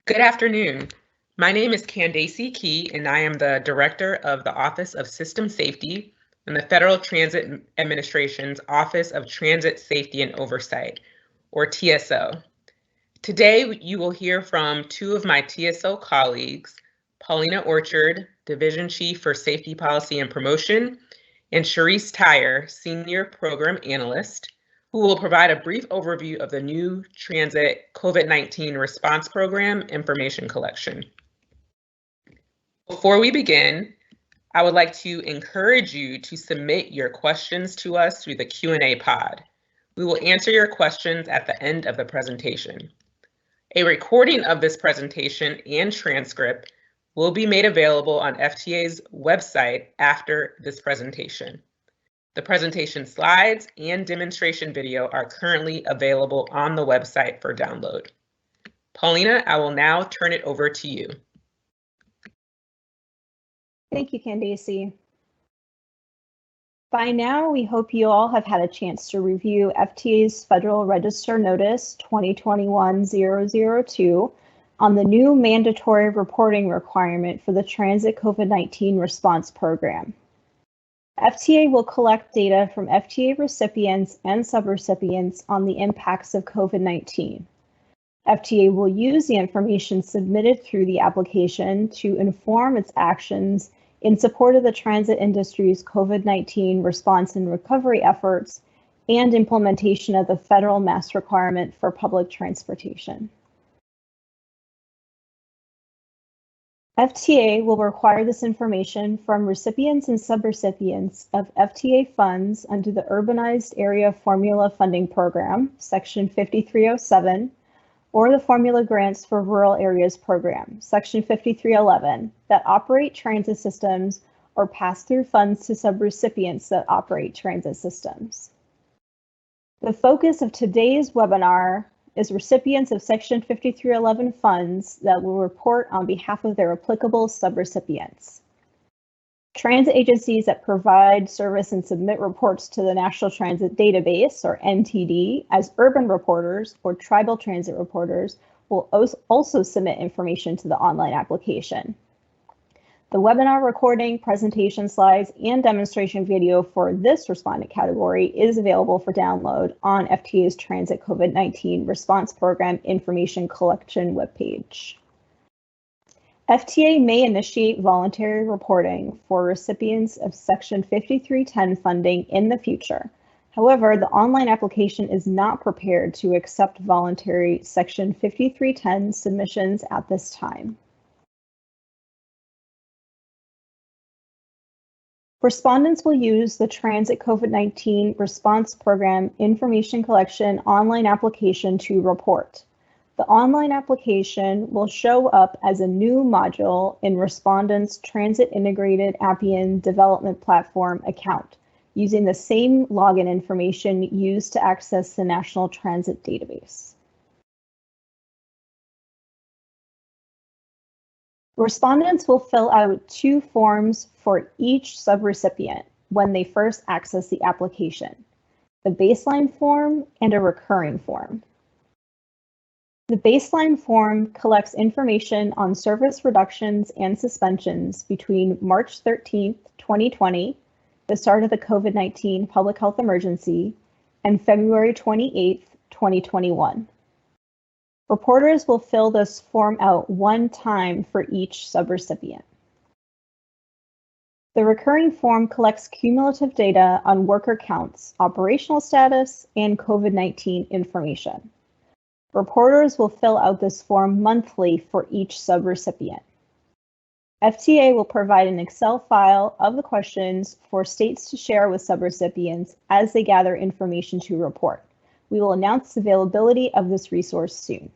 Good afternoon. My name is Candace Key, and I am the Director of the Office of System Safety in the Federal Transit Administration's Office of Transit Safety and Oversight, or TSO. Today, you will hear from two of my TSO colleagues, Paulina Orchard, Division Chief for Safety Policy and Promotion, and Sharice Tyre, Senior Program Analyst, who will provide a brief overview of the new Transit COVID-19 Response Program information collection. Before we begin, I would like to encourage you to submit your questions to us through the Q&A pod. We will answer your questions at the end of the presentation. A recording of this presentation and transcript will be made available on FTA's website after this presentation. The presentation slides and demonstration video are currently available on the website for download. Paulina, I will now turn it over to you. Thank you, Candace. By now, we hope you all have had a chance to review FTA's Federal Register Notice 2021-002 on the new mandatory reporting requirement for the Transit COVID-19 Response Program. FTA will collect data from FTA recipients and subrecipients on the impacts of COVID-19. FTA will use the information submitted through the application to inform its actions in support of the transit industry's COVID-19 response and recovery efforts and implementation of the federal mask requirement for public transportation. FTA will require this information from recipients and subrecipients of FTA funds under the Urbanized Area Formula Funding Program, Section 5307, or the Formula Grants for Rural Areas Program, Section 5311, that operate transit systems or pass through funds to subrecipients that operate transit systems. The focus of today's webinar is recipients of Section 5311 funds that will report on behalf of their applicable subrecipients. Transit agencies that provide service and submit reports to the National Transit Database, or NTD, as urban reporters or tribal transit reporters will also submit information to the online application. The webinar recording, presentation slides, and demonstration video for this respondent category is available for download on FTA's Transit COVID-19 Response Program Information Collection webpage. FTA may initiate voluntary reporting for recipients of Section 5310 funding in the future. However, the online application is not prepared to accept voluntary Section 5310 submissions at this time. Respondents will use the Transit COVID-19 Response Program Information Collection online application to report. The online application will show up as a new module in Respondent's Transit Integrated Appian Development Platform account, using the same login information used to access the National Transit Database. Respondents will fill out two forms for each subrecipient when they first access the application, the baseline form and a recurring form. The baseline form collects information on service reductions and suspensions between March 13th, 2020, the start of the COVID-19 public health emergency, and February 28th, 2021. Reporters will fill this form out one time for each subrecipient. The recurring form collects cumulative data on worker counts, operational status, and COVID-19 information. Reporters will fill out this form monthly for each subrecipient. FTA will provide an Excel file of the questions for states to share with subrecipients as they gather information to report. We will announce the availability of this resource soon.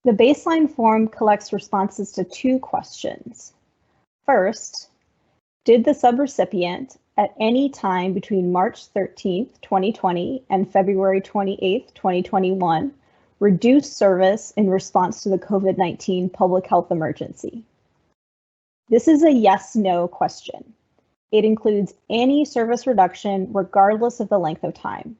The baseline form collects responses to two questions. First, did the subrecipient at any time between March 13th, 2020 and February 28th, 2021 reduce service in response to the COVID-19 public health emergency? This is a yes/no question. It includes any service reduction regardless of the length of time.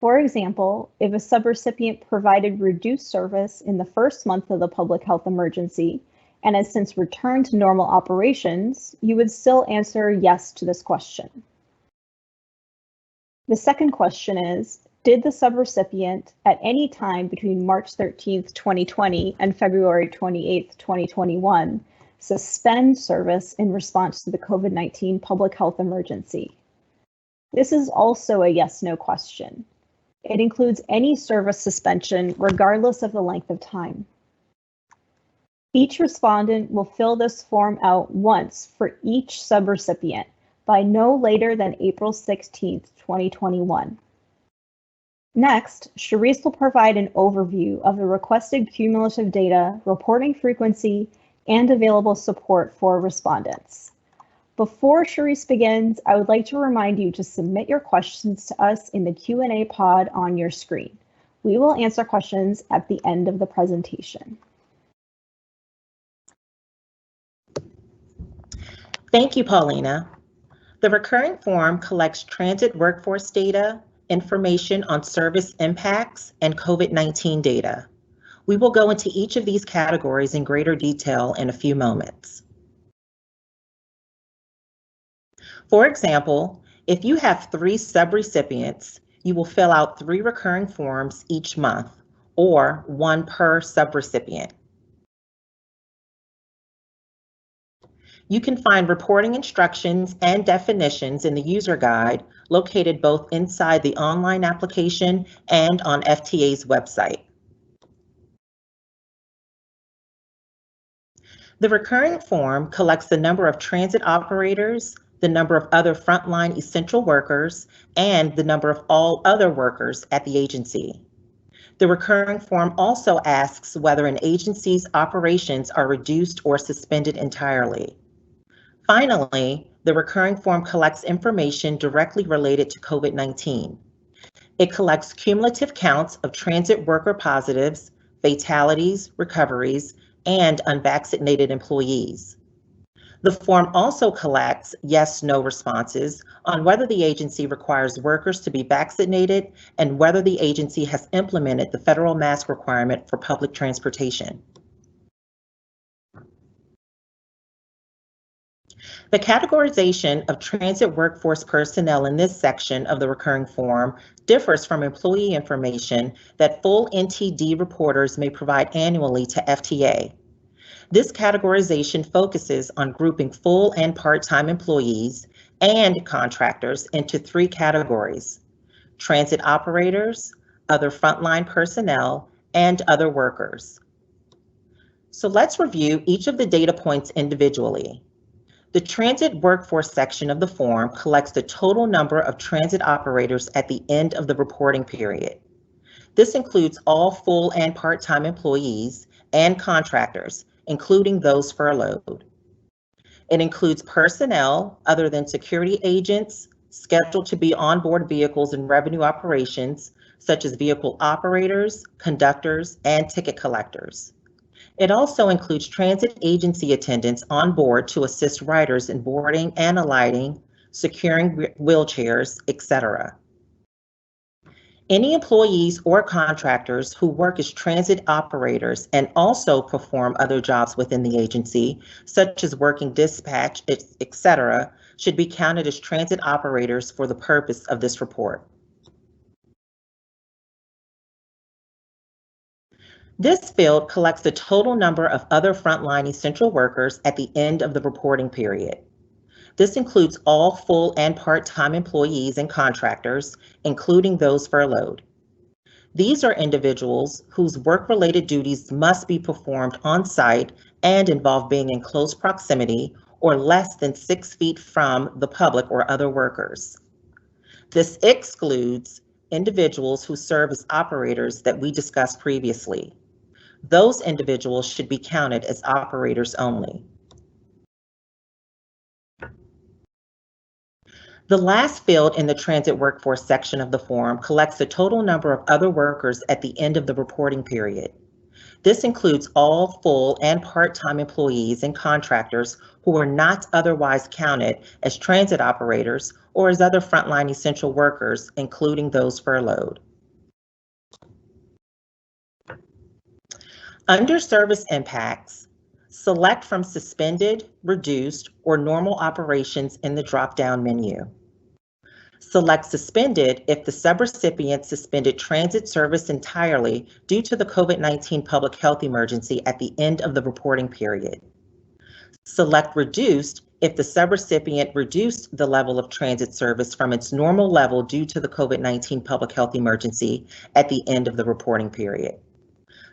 For example, if a subrecipient provided reduced service in the first month of the public health emergency and has since returned to normal operations, you would still answer yes to this question. The second question is, did the subrecipient at any time between March 13th, 2020 and February 28th, 2021 suspend service in response to the COVID-19 public health emergency? This is also a yes/no question. It includes any service suspension regardless of the length of time. Each respondent will fill this form out once for each subrecipient by no later than April 16th, 2021. Next, Charisse will provide an overview of the requested cumulative data, reporting frequency, and available support for respondents. Before Charisse begins, I would like to remind you to submit your questions to us in the Q&A pod on your screen. We will answer questions at the end of the presentation. Thank you, Paulina. The recurring form collects transit workforce data, information on service impacts, and COVID-19 data. We will go into each of these categories in greater detail in a few moments. For example, if you have 3 subrecipients, you will fill out 3 recurring forms each month, or 1 per subrecipient. You can find reporting instructions and definitions in the user guide located both inside the online application and on FTA's website. The recurring form collects the number of transit operators, the number of other frontline essential workers, and the number of all other workers at the agency. The recurring form also asks whether an agency's operations are reduced or suspended entirely. Finally, the recurring form collects information directly related to COVID-19. It collects cumulative counts of transit worker positives, fatalities, recoveries, and unvaccinated employees. The form also collects yes/no responses on whether the agency requires workers to be vaccinated and whether the agency has implemented the federal mask requirement for public transportation. The categorization of transit workforce personnel in this section of the recurring form differs from employee information that full NTD reporters may provide annually to FTA. This categorization focuses on grouping full and part-time employees and contractors into 3 categories: transit operators, other frontline personnel, and other workers. So let's review each of the data points individually. The transit workforce section of the form collects the total number of transit operators at the end of the reporting period. This includes all full and part-time employees and contractors, including those furloughed. It includes personnel other than security agents scheduled to be on board vehicles in revenue operations, such as vehicle operators, conductors, and ticket collectors. It also includes transit agency attendants on board to assist riders in boarding and alighting, securing wheelchairs, etc. Any employees or contractors who work as transit operators and also perform other jobs within the agency, such as working dispatch, etc., should be counted as transit operators for the purpose of this report. This field collects the total number of other frontline essential workers at the end of the reporting period. This includes all full and part-time employees and contractors, including those furloughed. These are individuals whose work-related duties must be performed on-site and involve being in close proximity or less than 6 feet from the public or other workers. This excludes individuals who serve as operators that we discussed previously. Those individuals should be counted as operators only. The last field in the transit workforce section of the form collects the total number of other workers at the end of the reporting period. This includes all full and part-time employees and contractors who are not otherwise counted as transit operators or as other frontline essential workers, including those furloughed. Under service impacts, select from suspended, reduced, or normal operations in the drop-down menu. Select suspended if the subrecipient suspended transit service entirely due to the COVID-19 public health emergency at the end of the reporting period. Select reduced if the subrecipient reduced the level of transit service from its normal level due to the COVID-19 public health emergency at the end of the reporting period.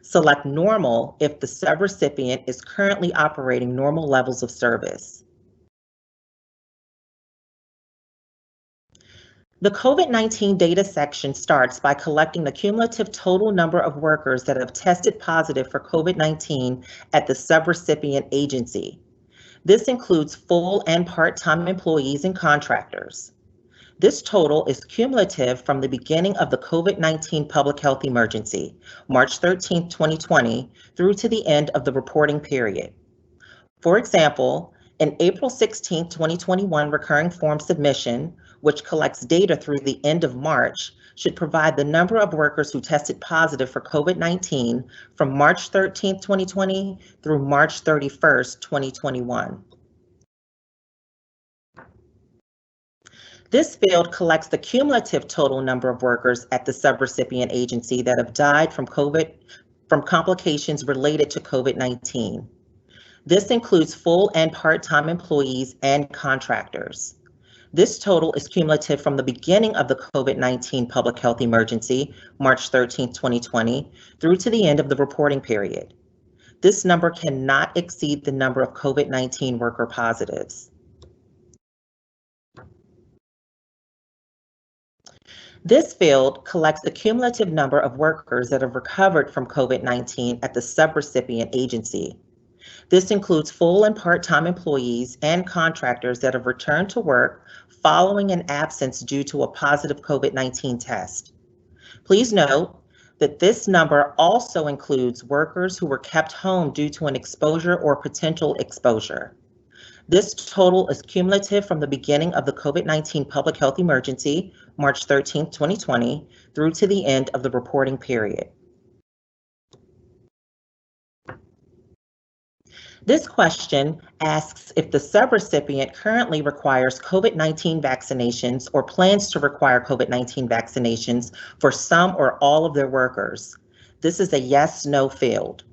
Select normal if the subrecipient is currently operating normal levels of service. The COVID-19 data section starts by collecting the cumulative total number of workers that have tested positive for COVID-19 at the subrecipient agency. This includes full and part-time employees and contractors. This total is cumulative from the beginning of the COVID-19 public health emergency, March 13, 2020, through to the end of the reporting period. For example, an April 16, 2021 recurring form submission, which collects data through the end of March, should provide the number of workers who tested positive for COVID-19 from March 13, 2020 through March 31, 2021. This field collects the cumulative total number of workers at the subrecipient agency that have died from complications related to COVID-19. This includes full and part-time employees and contractors. This total is cumulative from the beginning of the COVID-19 public health emergency, March 13, 2020, through to the end of the reporting period. This number cannot exceed the number of COVID-19 worker positives. This field collects the cumulative number of workers that have recovered from COVID-19 at the subrecipient agency. This includes full and part-time employees and contractors that have returned to work following an absence due to a positive COVID-19 test. Please note that this number also includes workers who were kept home due to an exposure or potential exposure. This total is cumulative from the beginning of the COVID-19 public health emergency, March 13, 2020, through to the end of the reporting period. This question asks if the subrecipient currently requires COVID-19 vaccinations or plans to require COVID-19 vaccinations for some or all of their workers. This is a yes/no field.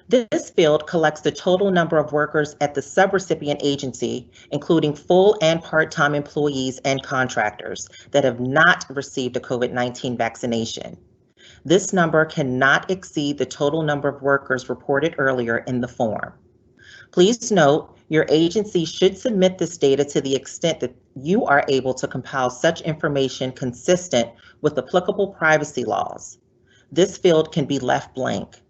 This field collects the total number of workers at the subrecipient agency, including full and part-time employees and contractors that have not received a COVID-19 vaccination. This number cannot exceed the total number of workers reported earlier in the form. Please note, your agency should submit this data to the extent that you are able to compile such information consistent with applicable privacy laws. This field can be left blank.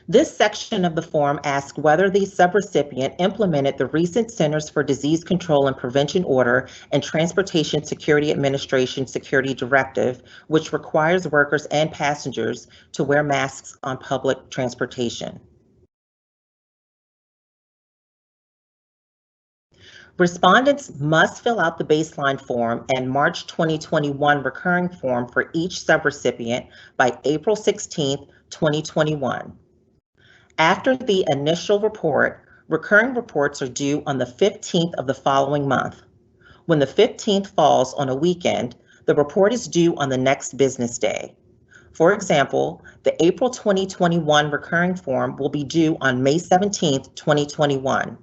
This section of the form asks whether the subrecipient implemented the recent Centers for Disease Control and Prevention Order and Transportation Security Administration Security Directive, which requires workers and passengers to wear masks on public transportation. Respondents must fill out the baseline form and March 2021 recurring form for each subrecipient by April 16, 2021. After the initial report, recurring reports are due on the 15th of the following month. When the 15th falls on a weekend, the report is due on the next business day. For example, the April 2021 recurring form will be due on May 17, 2021.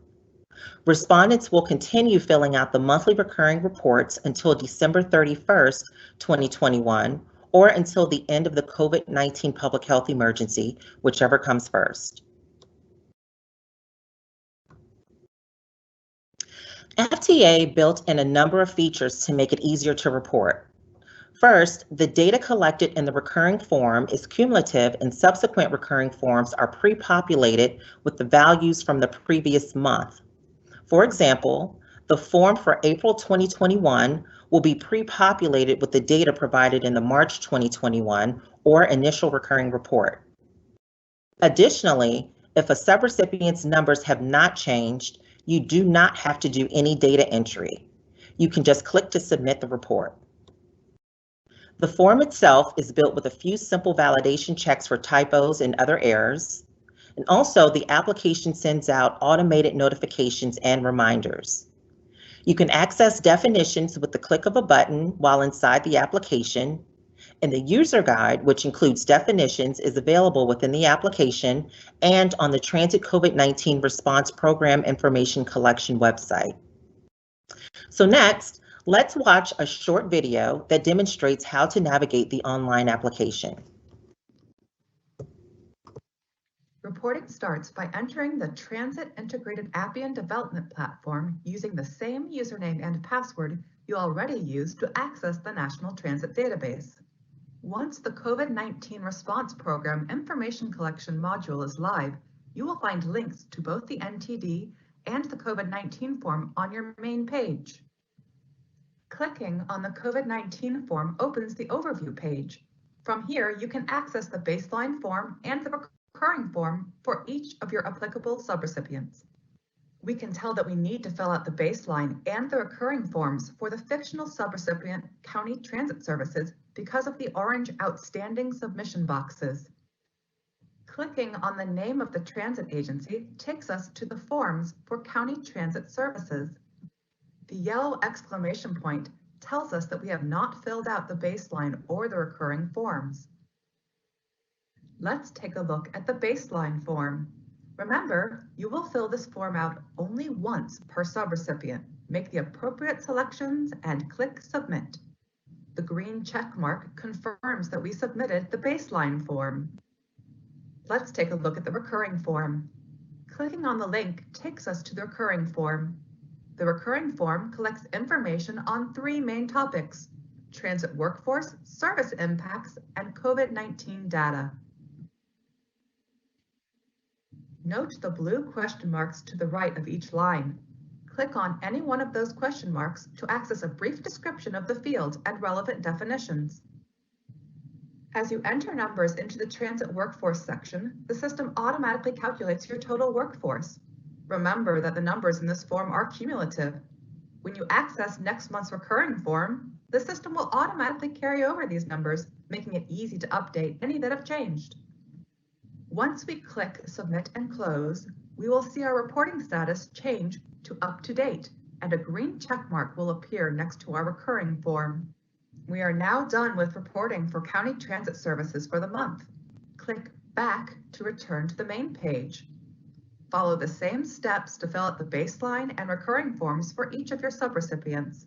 Respondents will continue filling out the monthly recurring reports until December 31, 2021, or until the end of the COVID-19 public health emergency, whichever comes first. FTA built in a number of features to make it easier to report. First, the data collected in the recurring form is cumulative and subsequent recurring forms are pre-populated with the values from the previous month. For example, the form for April 2021 will be pre-populated with the data provided in the March 2021 or initial recurring report. Additionally, if a subrecipient's numbers have not changed, you do not have to do any data entry. You can just click to submit the report. The form itself is built with a few simple validation checks for typos and other errors. And also, the application sends out automated notifications and reminders. You can access definitions with the click of a button while inside the application. And the user guide, which includes definitions, is available within the application and on the Transit COVID-19 Response Program Information Collection website. So next, let's watch a short video that demonstrates how to navigate the online application. Reporting starts by entering the Transit Integrated Appian Development Platform using the same username and password you already used to access the National Transit Database. Once the COVID-19 Response Program Information Collection module is live, you will find links to both the NTD and the COVID-19 form on your main page. Clicking on the COVID-19 form opens the overview page. From here, you can access the baseline form and the recurring form for each of your applicable subrecipients. We can tell that we need to fill out the baseline and the recurring forms for the fictional subrecipient County Transit Services because of the orange outstanding submission boxes. Clicking on the name of the transit agency takes us to the forms for County Transit Services. The yellow exclamation point tells us that we have not filled out the baseline or the recurring forms. Let's take a look at the baseline form. Remember, you will fill this form out only once per subrecipient. Make the appropriate selections and click Submit. The green check mark confirms that we submitted the baseline form. Let's take a look at the recurring form. Clicking on the link takes us to the recurring form. The recurring form collects information on three main topics: transit workforce, service impacts, and COVID-19 data. Note the blue question marks to the right of each line. Click on any one of those question marks to access a brief description of the field and relevant definitions. As you enter numbers into the Transit Workforce section, the system automatically calculates your total workforce. Remember that the numbers in this form are cumulative. When you access next month's recurring form, the system will automatically carry over these numbers, making it easy to update any that have changed. Once we click Submit and Close, we will see our reporting status change to Up to Date, and a green check mark will appear next to our recurring form. We are now done with reporting for County Transit Services for the month. Click Back to return to the main page. Follow the same steps to fill out the baseline and recurring forms for each of your subrecipients.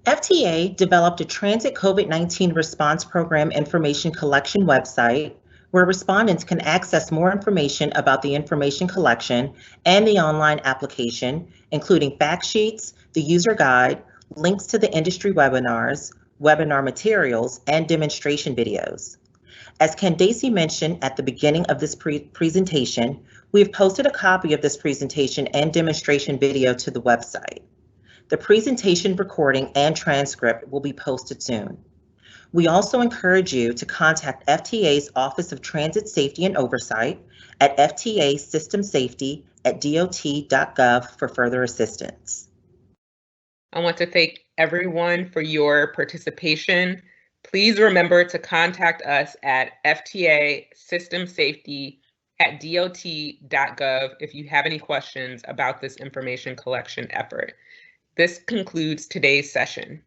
FTA developed a Transit COVID-19 Response Program Information Collection website where respondents can access more information about the information collection and the online application, including fact sheets, the user guide, links to the industry webinars, webinar materials, and demonstration videos. As Candace mentioned at the beginning of this presentation, we have posted a copy of this presentation and demonstration video to the website. The presentation recording and transcript will be posted soon. We also encourage you to contact FTA's Office of Transit Safety and Oversight at ftasystemsafety@dot.gov for further assistance. I want to thank everyone for your participation. Please remember to contact us at ftasystemsafety@dot.gov if you have any questions about this information collection effort. This concludes today's session.